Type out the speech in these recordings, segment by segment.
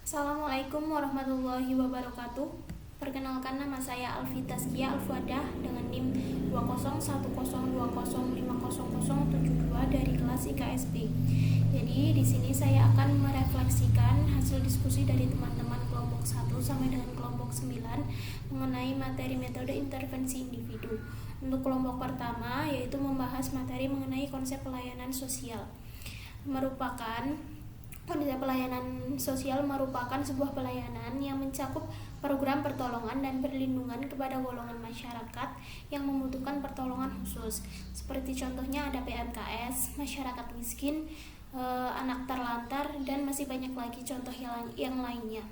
Assalamualaikum warahmatullahi wabarakatuh. Perkenalkan, nama saya Alfi Taskia Alfuadah dengan NIM 2011020500072 dari kelas IKSP. Jadi di sini saya akan merefleksikan hasil diskusi dari teman-teman kelompok 1 sampai dengan kelompok 9 mengenai materi metode intervensi individu. Untuk kelompok pertama yaitu membahas materi mengenai konsep pelayanan sosial. Konsep pelayanan sosial merupakan sebuah pelayanan yang mencakup program pertolongan dan perlindungan kepada golongan masyarakat yang membutuhkan pertolongan khusus. Seperti contohnya ada PMKS, masyarakat miskin, anak terlantar, dan masih banyak lagi contoh yang lainnya.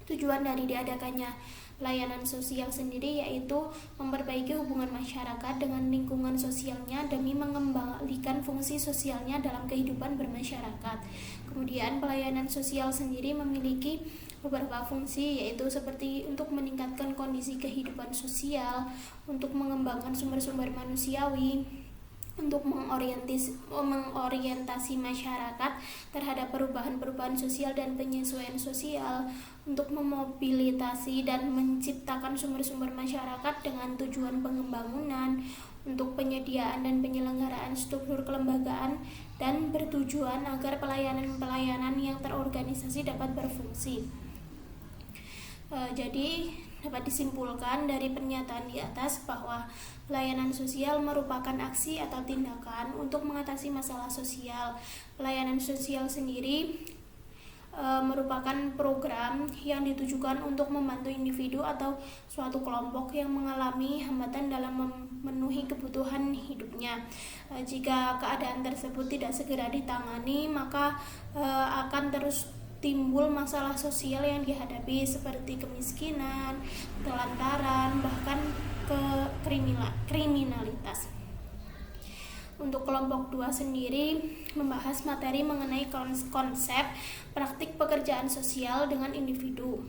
Tujuan dari diadakannya pelayanan sosial sendiri yaitu memperbaiki hubungan masyarakat dengan lingkungan sosialnya demi mengembalikan fungsi sosialnya dalam kehidupan bermasyarakat. Kemudian pelayanan sosial sendiri memiliki beberapa fungsi, yaitu seperti untuk meningkatkan kondisi kehidupan sosial, untuk mengembangkan sumber-sumber manusiawi, untuk mengorientasi masyarakat terhadap perubahan-perubahan sosial dan penyesuaian sosial, untuk memobilisasi dan menciptakan sumber-sumber masyarakat dengan tujuan pembangunan, untuk penyediaan dan penyelenggaraan struktur kelembagaan, dan bertujuan agar pelayanan-pelayanan yang terorganisasi dapat berfungsi. Jadi dapat disimpulkan dari pernyataan di atas bahwa pelayanan sosial merupakan aksi atau tindakan untuk mengatasi masalah sosial. Pelayanan sosial sendiri merupakan program yang ditujukan untuk membantu individu atau suatu kelompok yang mengalami hambatan dalam memenuhi kebutuhan hidupnya. Jika keadaan tersebut tidak segera ditangani, maka akan terus timbul masalah sosial yang dihadapi seperti kemiskinan, kelantaran, bahkan kriminalitas. Untuk kelompok 2 sendiri membahas materi mengenai konsep praktik pekerjaan sosial dengan individu.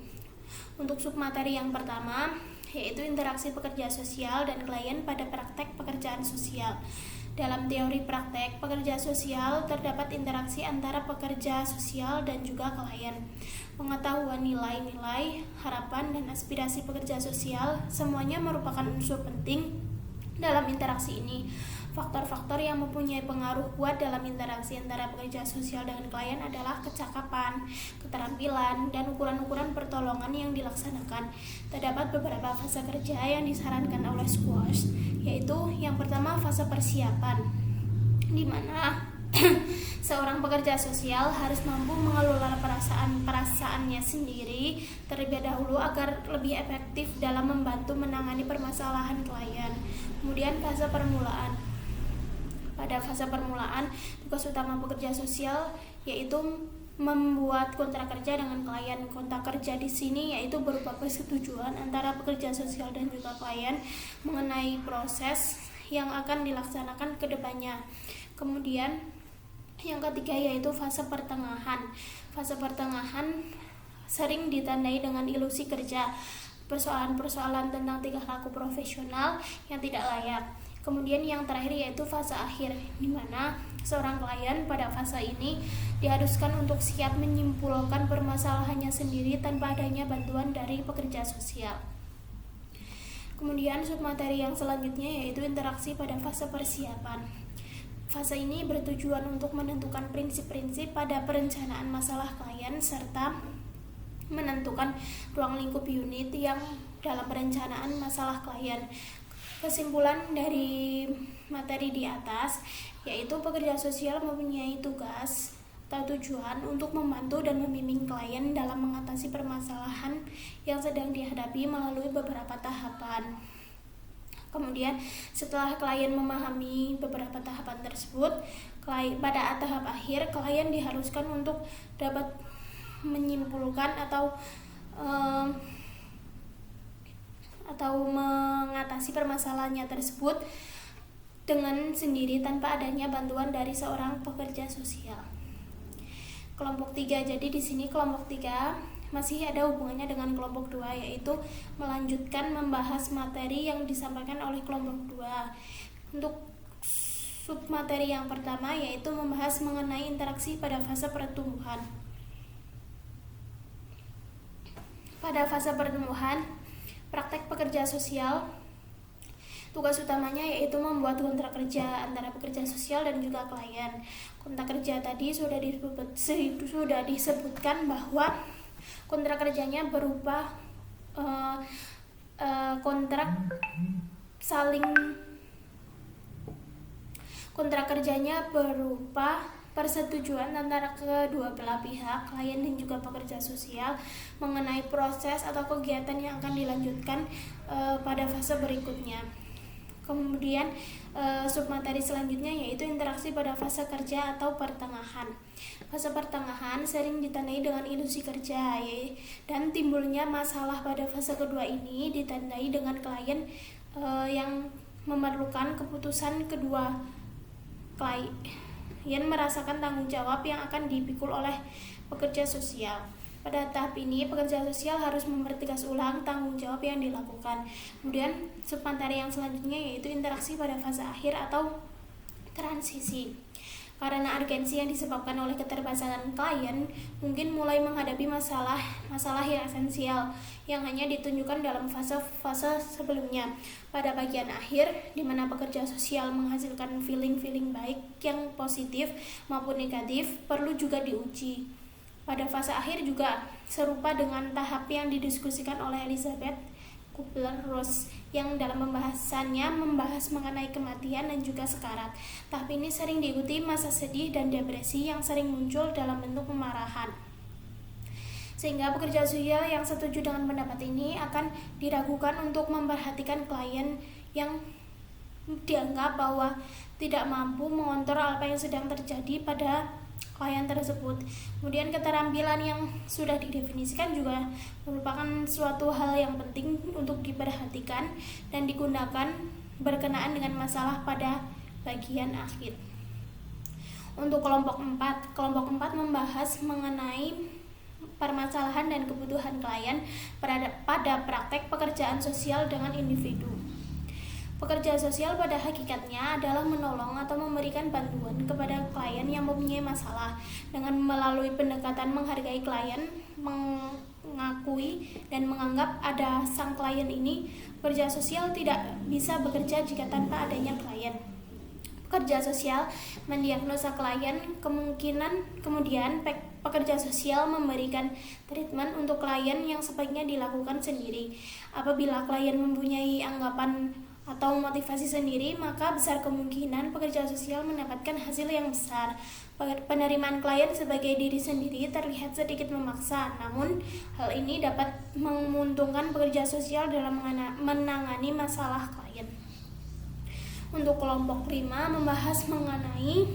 Untuk submateri yang pertama yaitu interaksi pekerja sosial dan klien pada praktek pekerjaan sosial. Dalam teori praktek pekerja sosial terdapat interaksi antara pekerja sosial dan juga klien. Pengetahuan nilai-nilai, harapan, dan aspirasi pekerja sosial semuanya merupakan unsur penting dalam interaksi ini. Faktor-faktor yang mempunyai pengaruh kuat dalam interaksi antara pekerja sosial dengan klien adalah kecakapan, keterampilan, dan ukuran-ukuran pertolongan yang dilaksanakan. Terdapat beberapa fase kerja yang disarankan oleh Squash, yaitu yang pertama fase persiapan, di mana seorang pekerja sosial harus mampu mengelola perasaannya sendiri terlebih dahulu agar lebih efektif dalam membantu menangani permasalahan klien. Kemudian fase permulaan. Pada fase permulaan, tugas utama pekerja sosial yaitu membuat kontrak kerja dengan klien. Kontrak kerja di sini yaitu berupa persetujuan antara pekerja sosial dan juga klien mengenai proses yang akan dilaksanakan ke depannya. Kemudian yang ketiga yaitu fase pertengahan. Fase pertengahan sering ditandai dengan ilusi kerja, persoalan-persoalan tentang tingkah laku profesional yang tidak layak. Kemudian yang terakhir yaitu fase akhir, di mana seorang klien pada fase ini diharuskan untuk siap menyimpulkan permasalahannya sendiri tanpa adanya bantuan dari pekerja sosial. Kemudian submateri yang selanjutnya yaitu interaksi pada fase persiapan. Fase ini bertujuan untuk menentukan prinsip-prinsip pada perencanaan masalah klien serta menentukan ruang lingkup unit yang dalam perencanaan masalah klien. Kesimpulan dari materi di atas yaitu pekerja sosial mempunyai tugas atau tujuan untuk membantu dan membimbing klien dalam mengatasi permasalahan yang sedang dihadapi melalui beberapa tahapan. Kemudian setelah klien memahami beberapa tahapan tersebut, pada tahap akhir klien diharuskan untuk dapat menyimpulkan atau mengatasi permasalahannya tersebut dengan sendiri tanpa adanya bantuan dari seorang pekerja sosial. Kelompok 3. Jadi di sini kelompok 3 masih ada hubungannya dengan kelompok 2, yaitu melanjutkan membahas materi yang disampaikan oleh kelompok 2. Untuk submateri yang pertama yaitu membahas mengenai interaksi pada fase pertumbuhan. pada fase pertumbuhan praktek pekerja sosial, tugas utamanya yaitu membuat kontrak kerja antara pekerja sosial dan juga klien. Kontrak kerja tadi sudah disebutkan bahwa kontrak kerjanya berupa kontrak kerjanya berupa persetujuan antara kedua belah pihak, klien dan juga pekerja sosial, mengenai proses atau kegiatan yang akan dilanjutkan pada fase berikutnya. Kemudian submateri selanjutnya yaitu interaksi pada fase kerja atau pertengahan. Fase pertengahan sering ditandai dengan ilusi kerja, dan timbulnya masalah pada fase kedua ini ditandai dengan klien yang memerlukan keputusan kedua klien merasakan tanggung jawab yang akan dipikul oleh pekerja sosial. Pada tahap ini, pekerja sosial harus mempertegas ulang tanggung jawab yang dilakukan. Kemudian, submateri yang selanjutnya yaitu interaksi pada fase akhir atau transisi. Karena urgensi yang disebabkan oleh keterbatasan klien, mungkin mulai menghadapi masalah yang esensial yang hanya ditunjukkan dalam fase-fase sebelumnya. Pada bagian akhir, di mana pekerja sosial menghasilkan feeling baik yang positif maupun negatif, perlu juga diuji. Pada fase akhir juga serupa dengan tahap yang didiskusikan oleh Elizabeth Kubler-Ross yang dalam pembahasannya membahas mengenai kematian dan juga sekarat. Tahap ini sering diikuti masa sedih dan depresi yang sering muncul dalam bentuk kemarahan. Sehingga pekerja sosial yang setuju dengan pendapat ini akan diragukan untuk memperhatikan klien yang dianggap bahwa tidak mampu mengontrol apa yang sedang terjadi pada klien tersebut. Kemudian keterampilan yang sudah didefinisikan juga merupakan suatu hal yang penting untuk diperhatikan dan digunakan berkenaan dengan masalah pada bagian akhir. Untuk kelompok 4 membahas mengenai permasalahan dan kebutuhan klien pada praktek pekerjaan sosial dengan individu. Pekerja sosial pada hakikatnya adalah menolong atau memberikan bantuan kepada klien yang mempunyai masalah. Dengan melalui pendekatan menghargai klien, mengakui dan menganggap ada sang klien ini, pekerja sosial tidak bisa bekerja jika tanpa adanya klien. Pekerja sosial mendiagnosa klien, kemudian pekerja sosial memberikan treatment untuk klien yang sebaiknya dilakukan sendiri. Apabila klien mempunyai anggapan atau motivasi sendiri, maka besar kemungkinan pekerja sosial mendapatkan hasil yang besar. Penerimaan klien sebagai diri sendiri terlihat sedikit memaksa, namun hal ini dapat menguntungkan pekerja sosial dalam menangani masalah klien. Untuk kelompok 5 membahas mengenai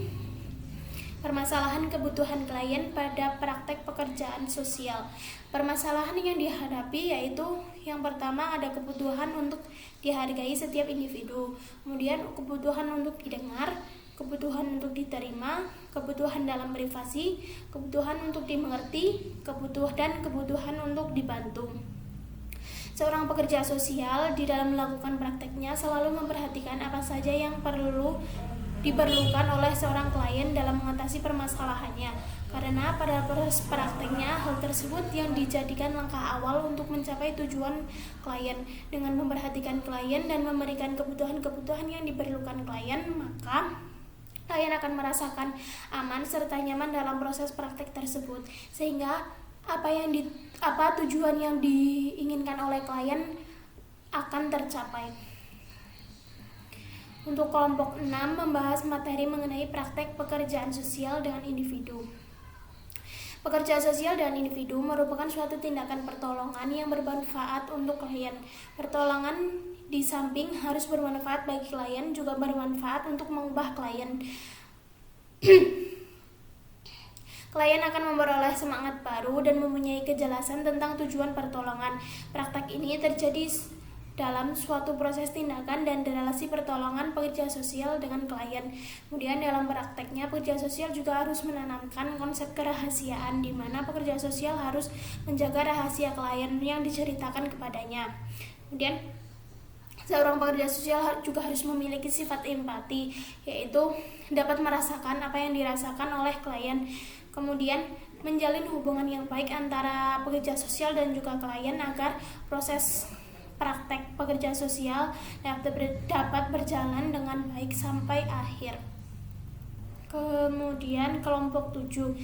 permasalahan kebutuhan klien pada praktek pekerjaan sosial. Permasalahan yang dihadapi yaitu yang pertama ada kebutuhan untuk dihargai setiap individu, kemudian kebutuhan untuk didengar, kebutuhan untuk diterima, kebutuhan dalam privasi, kebutuhan untuk dimengerti, kebutuhan untuk dibantu. Seorang pekerja sosial di dalam melakukan prakteknya selalu memperhatikan apa saja yang diperlukan oleh seorang klien dalam mengatasi permasalahannya, karena pada proses prakteknya hal tersebut yang dijadikan langkah awal untuk mencapai tujuan klien. Dengan memperhatikan klien dan memberikan kebutuhan-kebutuhan yang diperlukan klien, maka klien akan merasakan aman serta nyaman dalam proses praktek tersebut, sehingga apa tujuan yang diinginkan oleh klien akan tercapai. Untuk kelompok 6 membahas materi mengenai praktek pekerjaan sosial dengan individu. Pekerja sosial dan individu merupakan suatu tindakan pertolongan yang bermanfaat untuk klien. Pertolongan di samping harus bermanfaat bagi klien, juga bermanfaat untuk mengubah klien. Klien akan memperoleh semangat baru dan mempunyai kejelasan tentang tujuan pertolongan. Praktek ini terjadi dalam suatu proses tindakan dan relasi pertolongan pekerja sosial dengan klien. Kemudian dalam prakteknya, pekerja sosial juga harus menanamkan konsep kerahasiaan, di mana pekerja sosial harus menjaga rahasia klien yang diceritakan kepadanya. Kemudian seorang pekerja sosial juga harus memiliki sifat empati, yaitu dapat merasakan apa yang dirasakan oleh klien. Kemudian menjalin hubungan yang baik antara pekerja sosial dan juga klien agar proses praktek pekerja sosial dapat berjalan dengan baik sampai akhir. Kemudian kelompok 7.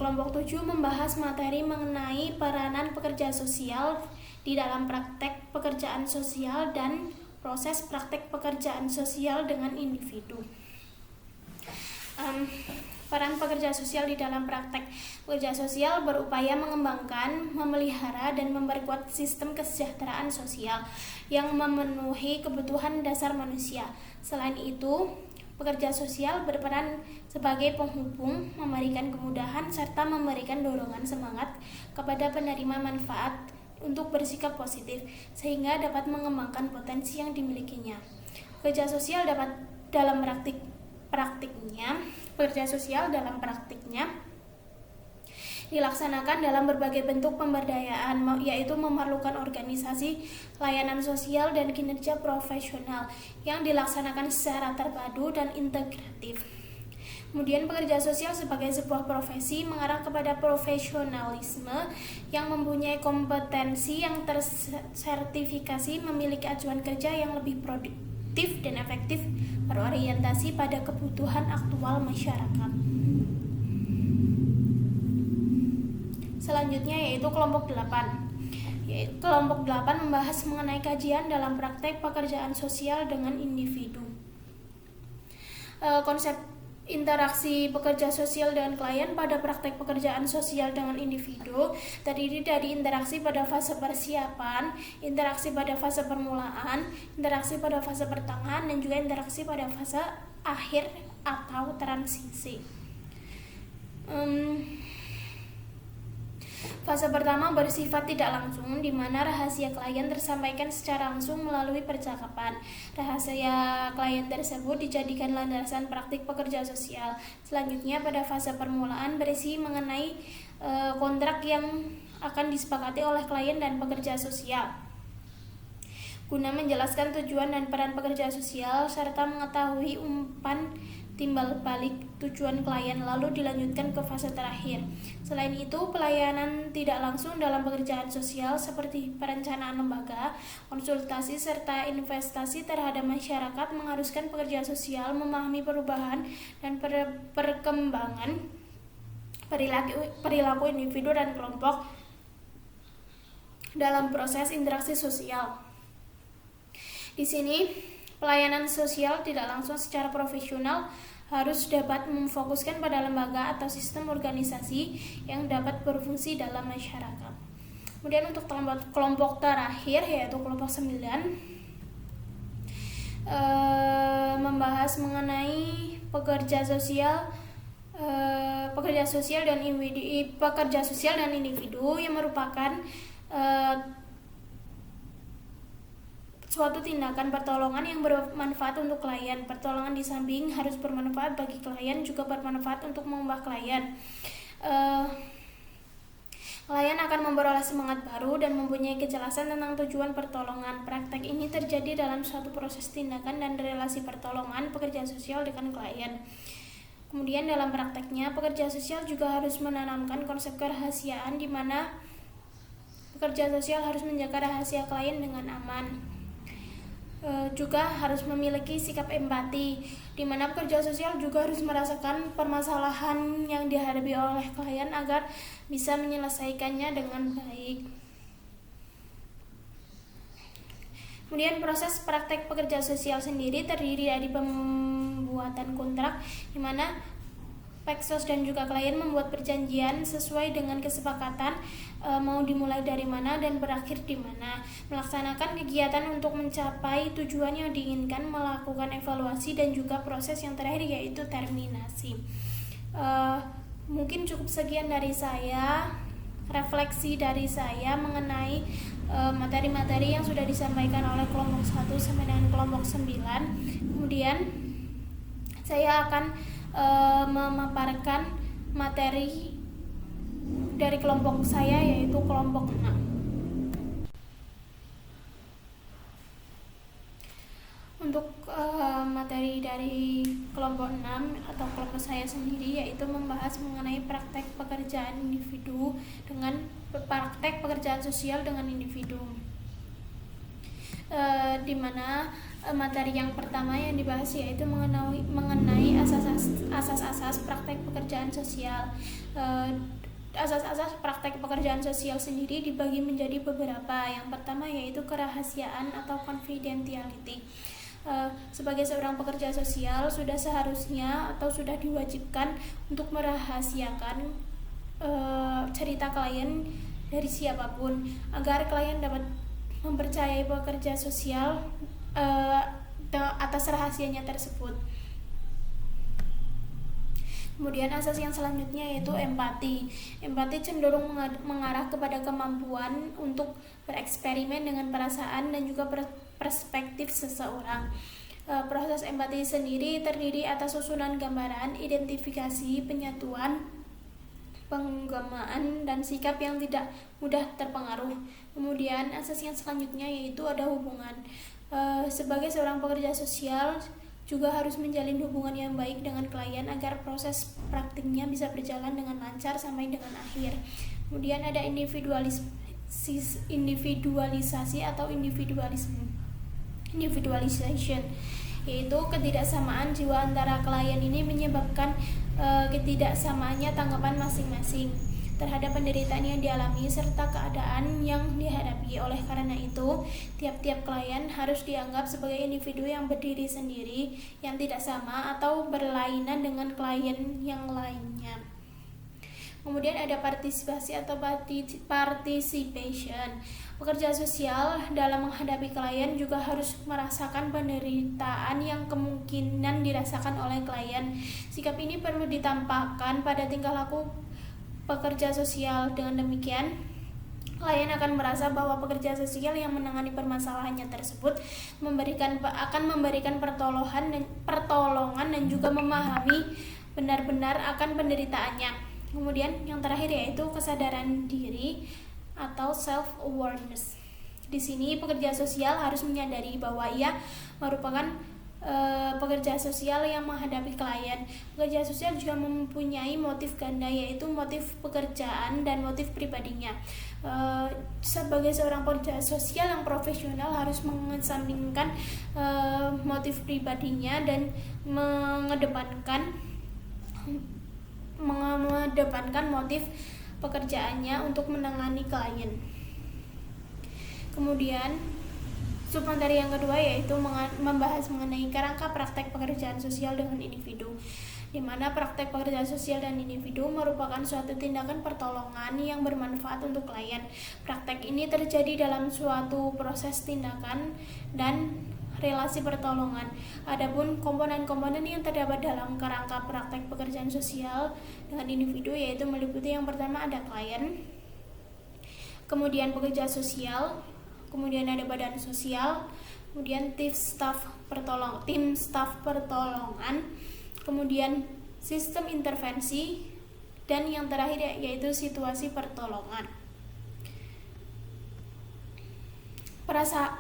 Kelompok 7 membahas materi mengenai peranan pekerja sosial di dalam praktek pekerjaan sosial dan proses praktek pekerjaan sosial dengan individu. Peran pekerja sosial di dalam praktek pekerja sosial berupaya mengembangkan, memelihara, dan memperkuat sistem kesejahteraan sosial yang memenuhi kebutuhan dasar manusia. Selain itu, pekerja sosial berperan sebagai penghubung, memberikan kemudahan, serta memberikan dorongan semangat kepada penerima manfaat untuk bersikap positif, sehingga dapat mengembangkan potensi yang dimilikinya. Pekerja sosial dalam praktiknya dilaksanakan dalam berbagai bentuk pemberdayaan, yaitu memerlukan organisasi, layanan sosial, dan kinerja profesional yang dilaksanakan secara terpadu dan integratif. Kemudian pekerja sosial sebagai sebuah profesi mengarah kepada profesionalisme yang mempunyai kompetensi yang tersertifikasi, memiliki acuan kerja yang lebih produktif dan efektif, berorientasi pada kebutuhan aktual masyarakat. Selanjutnya yaitu kelompok 8. Kelompok 8 membahas mengenai kajian dalam praktek pekerjaan sosial dengan individu. Konsep interaksi pekerja sosial dengan klien pada praktek pekerjaan sosial dengan individu terdiri dari interaksi pada fase persiapan, interaksi pada fase permulaan, interaksi pada fase pertengahan, dan juga interaksi pada fase akhir atau transisi. Fase pertama bersifat tidak langsung, di mana rahasia klien tersampaikan secara langsung melalui percakapan. Rahasia klien tersebut dijadikan landasan praktik pekerja sosial. Selanjutnya pada fase permulaan berisi mengenai kontrak yang akan disepakati oleh klien dan pekerja sosial, guna menjelaskan tujuan dan peran pekerja sosial serta mengetahui umpan timbal balik tujuan klien, lalu dilanjutkan ke fase terakhir. Selain itu, pelayanan tidak langsung dalam pekerjaan sosial seperti perencanaan lembaga, konsultasi, serta investasi terhadap masyarakat mengharuskan pekerja sosial memahami perubahan dan perkembangan perilaku individu dan kelompok dalam proses interaksi sosial. Di sini, pelayanan sosial tidak langsung secara profesional harus dapat memfokuskan pada lembaga atau sistem organisasi yang dapat berfungsi dalam masyarakat. Kemudian untuk kelompok terakhir yaitu kelompok 9 membahas mengenai pekerja sosial dan individu yang merupakan suatu tindakan pertolongan yang bermanfaat untuk klien. Pertolongan di samping harus bermanfaat bagi klien, juga bermanfaat untuk mengubah klien. Klien akan memperoleh semangat baru dan mempunyai kejelasan tentang tujuan pertolongan. Praktek ini terjadi dalam suatu proses tindakan dan relasi pertolongan pekerja sosial dengan klien. Kemudian dalam prakteknya, pekerja sosial juga harus menanamkan konsep kerahasiaan, di mana pekerja sosial harus menjaga rahasia klien dengan aman. Juga harus memiliki sikap empati, di mana pekerja sosial juga harus merasakan permasalahan yang dihadapi oleh klien agar bisa menyelesaikannya dengan baik. Kemudian proses praktek pekerja sosial sendiri terdiri dari pembuatan kontrak, di mana Peksos dan juga klien membuat perjanjian sesuai dengan kesepakatan mau dimulai dari mana dan berakhir di mana, melaksanakan kegiatan untuk mencapai tujuan yang diinginkan, melakukan evaluasi, dan juga proses yang terakhir yaitu terminasi. Mungkin cukup sekian dari saya, refleksi dari saya mengenai materi-materi yang sudah disampaikan oleh kelompok 1 sampai dengan kelompok 9. Kemudian saya akan memaparkan materi dari kelompok saya yaitu kelompok 6. Untuk materi dari kelompok 6 atau kelompok saya sendiri, yaitu membahas mengenai praktek pekerjaan individu dengan praktek pekerjaan sosial dengan individu. Di mana materi yang pertama yang dibahas yaitu mengenai asas-asas praktek pekerjaan sosial. Asas-asas praktek pekerjaan sosial sendiri dibagi menjadi beberapa. Yang pertama yaitu kerahasiaan atau confidentiality. Sebagai seorang pekerja sosial sudah seharusnya atau sudah diwajibkan untuk merahasiakan cerita klien dari siapapun agar klien dapat mempercayai pekerja sosial atas rahasianya tersebut. Kemudian asas yang selanjutnya yaitu empati. Empati cenderung mengarah kepada kemampuan untuk bereksperimen dengan perasaan dan juga perspektif seseorang. Proses empati sendiri terdiri atas susunan gambaran, identifikasi, penyatuan, penggamaan, dan sikap yang tidak mudah terpengaruh. Kemudian asas yang selanjutnya yaitu ada hubungan. Sebagai seorang pekerja sosial juga harus menjalin hubungan yang baik dengan klien agar proses praktiknya bisa berjalan dengan lancar sampai dengan akhir. Kemudian ada individualisasi atau individualization, yaitu ketidaksamaan jiwa antara klien ini menyebabkan ketidaksamaannya tanggapan masing-masing terhadap penderitaan yang dialami serta keadaan yang dihadapi. Oleh karena itu, tiap-tiap klien harus dianggap sebagai individu yang berdiri sendiri, yang tidak sama atau berlainan dengan klien yang lainnya. Kemudian ada partisipasi atau participation. Pekerja sosial dalam menghadapi klien juga harus merasakan penderitaan yang kemungkinan dirasakan oleh klien. Sikap ini perlu ditampakkan pada tingkah laku pekerja sosial. Dengan demikian, klien akan merasa bahwa pekerja sosial yang menangani permasalahannya tersebut akan memberikan pertolongan dan juga memahami benar-benar akan penderitaannya. Kemudian yang terakhir yaitu kesadaran diri atau self-awareness. Di sini pekerja sosial harus menyadari bahwa ia merupakan pekerja sosial yang menghadapi klien. Pekerja sosial juga mempunyai motif ganda, yaitu motif pekerjaan dan motif pribadinya. Sebagai seorang pekerja sosial yang profesional harus mengesampingkan motif pribadinya dan mengedepankan motif pekerjaannya untuk menangani klien. Kemudian submateri yang kedua yaitu membahas mengenai kerangka praktek pekerjaan sosial dengan individu, di mana praktek pekerjaan sosial dan individu merupakan suatu tindakan pertolongan yang bermanfaat untuk klien. Praktek ini terjadi dalam suatu proses tindakan dan relasi pertolongan. Adapun komponen-komponen yang terdapat dalam kerangka praktek pekerjaan sosial dengan individu yaitu meliputi yang pertama ada klien, kemudian pekerja sosial, kemudian ada badan sosial, kemudian tim staf pertolongan, kemudian sistem intervensi, dan yang terakhir yaitu situasi pertolongan.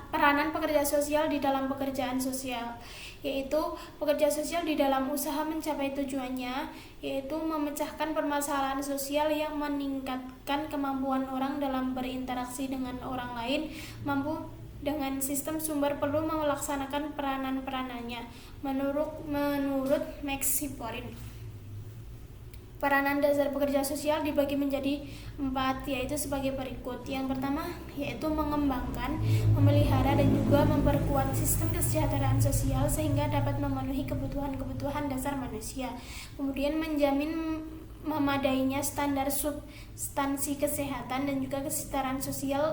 Peranan pekerja sosial di dalam pekerjaan sosial, yaitu pekerja sosial di dalam usaha mencapai tujuannya, yaitu memecahkan permasalahan sosial yang meningkatkan kemampuan orang dalam berinteraksi dengan orang lain, mampu dengan sistem sumber perlu melaksanakan peranan-peranannya. Menurut Max Siporin, peranan dasar pekerja sosial dibagi menjadi 4, yaitu sebagai berikut. Yang pertama yaitu mengembangkan, memelihara, dan juga memperkuat sistem kesejahteraan sosial sehingga dapat memenuhi kebutuhan dasar manusia. Kemudian menjamin memadainya standar substansi kesehatan dan juga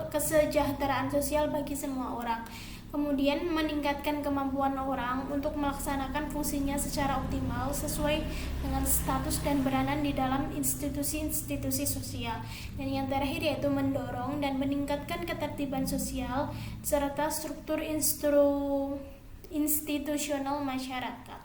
kesejahteraan sosial bagi semua orang. Kemudian meningkatkan kemampuan orang untuk melaksanakan fungsinya secara optimal sesuai dengan status dan peranan di dalam institusi-institusi sosial. Dan yang terakhir yaitu mendorong dan meningkatkan ketertiban sosial serta struktur institusional masyarakat.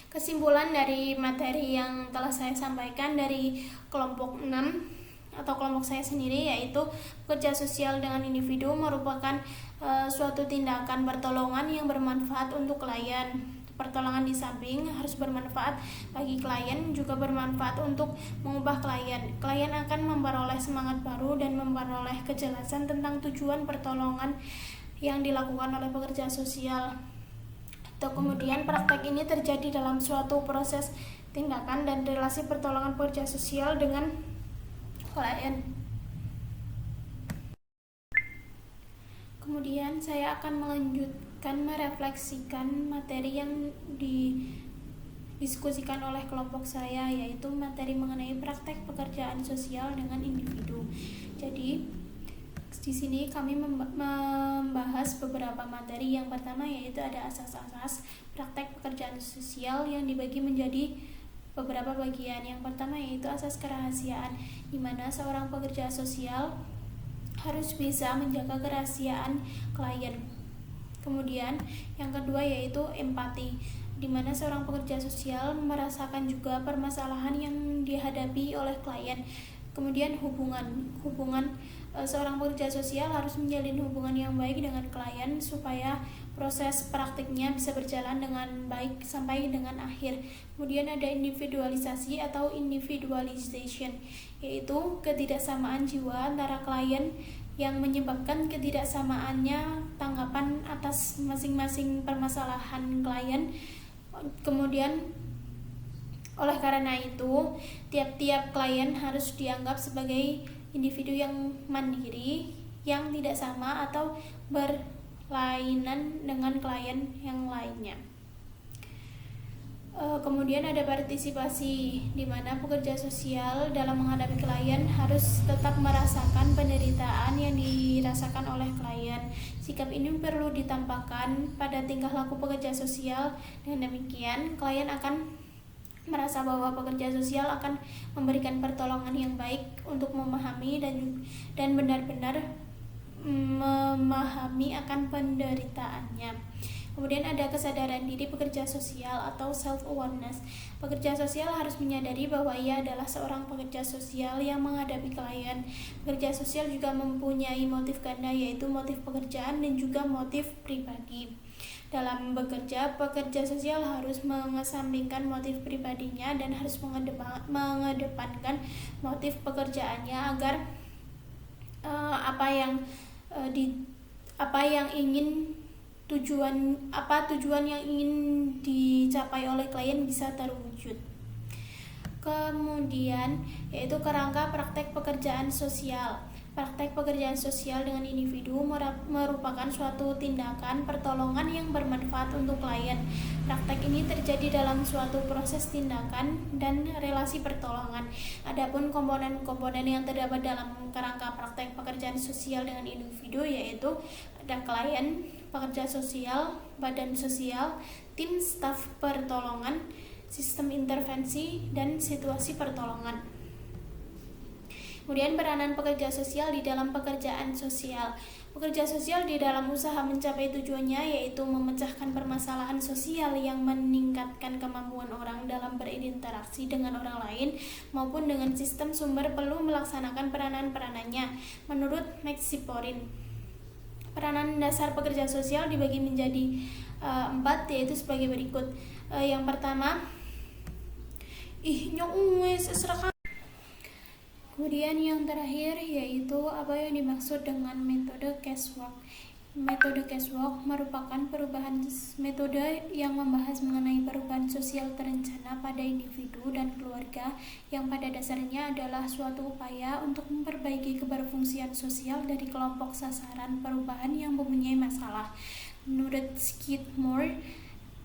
Kesimpulan dari materi yang telah saya sampaikan dari kelompok 6 atau kelompok saya sendiri, yaitu pekerja sosial dengan individu merupakan suatu tindakan pertolongan yang bermanfaat untuk klien. Pertolongan di samping harus bermanfaat bagi klien, juga bermanfaat untuk mengubah klien. Klien akan memperoleh semangat baru dan memperoleh kejelasan tentang tujuan pertolongan yang dilakukan oleh pekerja sosial. Kemudian praktek ini terjadi dalam suatu proses tindakan dan relasi pertolongan pekerja sosial dengan klien. Kemudian saya akan melanjutkan merefleksikan materi yang didiskusikan oleh kelompok saya, yaitu materi mengenai praktek pekerjaan sosial dengan individu. Jadi di sini kami membahas beberapa materi. Yang pertama yaitu ada asas-asas praktek pekerjaan sosial yang dibagi menjadi beberapa bagian. Yang pertama yaitu asas kerahasiaan, di mana seorang pekerja sosial harus bisa menjaga kerahasiaan klien. Kemudian yang kedua yaitu empati, di mana seorang pekerja sosial merasakan juga permasalahan yang dihadapi oleh klien. Kemudian hubungan seorang pekerja sosial harus menjalin hubungan yang baik dengan klien supaya proses praktiknya bisa berjalan dengan baik sampai dengan akhir. Kemudian ada individualisasi atau individualization, yaitu ketidaksamaan jiwa antara klien yang menyebabkan ketidaksamaannya tanggapan atas masing-masing permasalahan klien. Kemudian oleh karena itu, tiap-tiap klien harus dianggap sebagai individu yang mandiri, yang tidak sama atau berlainan dengan klien yang lainnya. Kemudian ada partisipasi, di mana pekerja sosial dalam menghadapi klien harus tetap merasakan penderitaan yang dirasakan oleh klien. Sikap ini perlu ditampakkan pada tingkah laku pekerja sosial. Dengan demikian, klien akan merasa bahwa pekerja sosial akan memberikan pertolongan yang baik untuk memahami dan benar-benar memahami akan penderitaannya. Kemudian ada kesadaran diri pekerja sosial atau self-awareness. Pekerja sosial harus menyadari bahwa ia adalah seorang pekerja sosial yang menghadapi klien. Pekerja sosial juga mempunyai motif ganda, yaitu motif pekerjaan dan juga motif pribadi. Dalam bekerja, pekerja sosial harus mengesampingkan motif pribadinya dan harus mengedepankan motif pekerjaannya agar tujuan yang ingin dicapai oleh klien bisa terwujud. Kemudian yaitu kerangka praktek pekerjaan sosial. Praktek pekerjaan sosial dengan individu merupakan suatu tindakan pertolongan yang bermanfaat untuk klien. Praktek ini terjadi dalam suatu proses tindakan dan relasi pertolongan. Adapun komponen-komponen yang terdapat dalam kerangka praktek pekerjaan sosial dengan individu yaitu ada klien, pekerja sosial, badan sosial, tim staf pertolongan, sistem intervensi, dan situasi pertolongan. Kemudian peranan pekerja sosial di dalam pekerjaan sosial. Pekerja sosial di dalam usaha mencapai tujuannya yaitu memecahkan permasalahan sosial yang meningkatkan kemampuan orang dalam berinteraksi dengan orang lain maupun dengan sistem sumber perlu melaksanakan peranan-peranannya. Menurut Maxiporin, peranan dasar pekerja sosial dibagi menjadi 4, yaitu sebagai berikut. Yang pertama, kemudian yang terakhir yaitu apa yang dimaksud dengan metode casework. Metode casework merupakan metode yang membahas mengenai perubahan sosial terencana pada individu dan keluarga yang pada dasarnya adalah suatu upaya untuk memperbaiki keberfungsian sosial dari kelompok sasaran perubahan yang mempunyai masalah. Menurut Skidmore,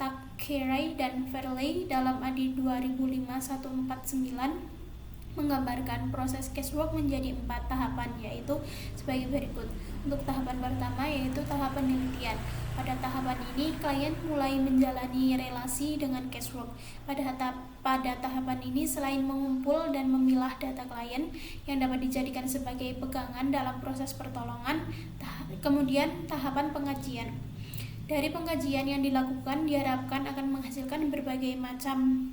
Thackeray, dan Farley dalam AD 2005-149 menggambarkan proses casework menjadi 4 tahapan, yaitu sebagai berikut. Untuk tahapan pertama yaitu tahap penelitian. Pada tahapan ini, klien mulai menjalani relasi dengan casework. Pada tahapan ini, selain mengumpul dan memilah data klien yang dapat dijadikan sebagai pegangan dalam proses pertolongan, kemudian tahapan pengajian. Dari pengkajian yang dilakukan diharapkan akan menghasilkan berbagai macam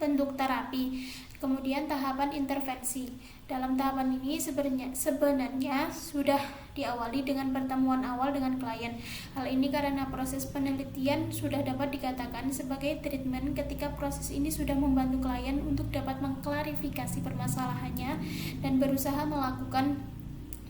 bentuk terapi. Kemudian tahapan intervensi. Dalam tahapan ini sebenarnya sudah diawali dengan pertemuan awal dengan klien. Hal ini karena proses penelitian sudah dapat dikatakan sebagai treatment ketika proses ini sudah membantu klien untuk dapat mengklarifikasi permasalahannya dan berusaha melakukan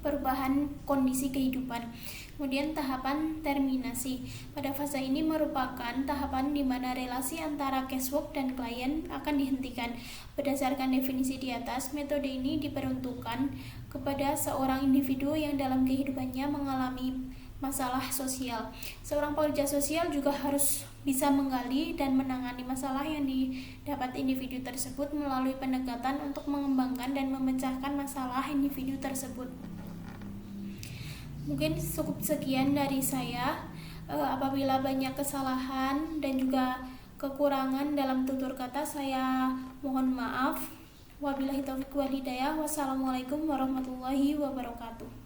perubahan kondisi kehidupan. Kemudian tahapan terminasi. Pada fase ini merupakan tahapan di mana relasi antara casework dan klien akan dihentikan. Berdasarkan definisi di atas, metode ini diperuntukkan kepada seorang individu yang dalam kehidupannya mengalami masalah sosial. Seorang pekerja sosial juga harus bisa menggali dan menangani masalah yang didapat individu tersebut melalui pendekatan untuk mengembangkan dan memecahkan masalah individu tersebut. Mungkin cukup sekian dari saya. Apabila banyak kesalahan dan juga kekurangan dalam tutur kata, saya mohon maaf. Wabillahi taufiq wal hidayah. Wassalamualaikum warahmatullahi wabarakatuh.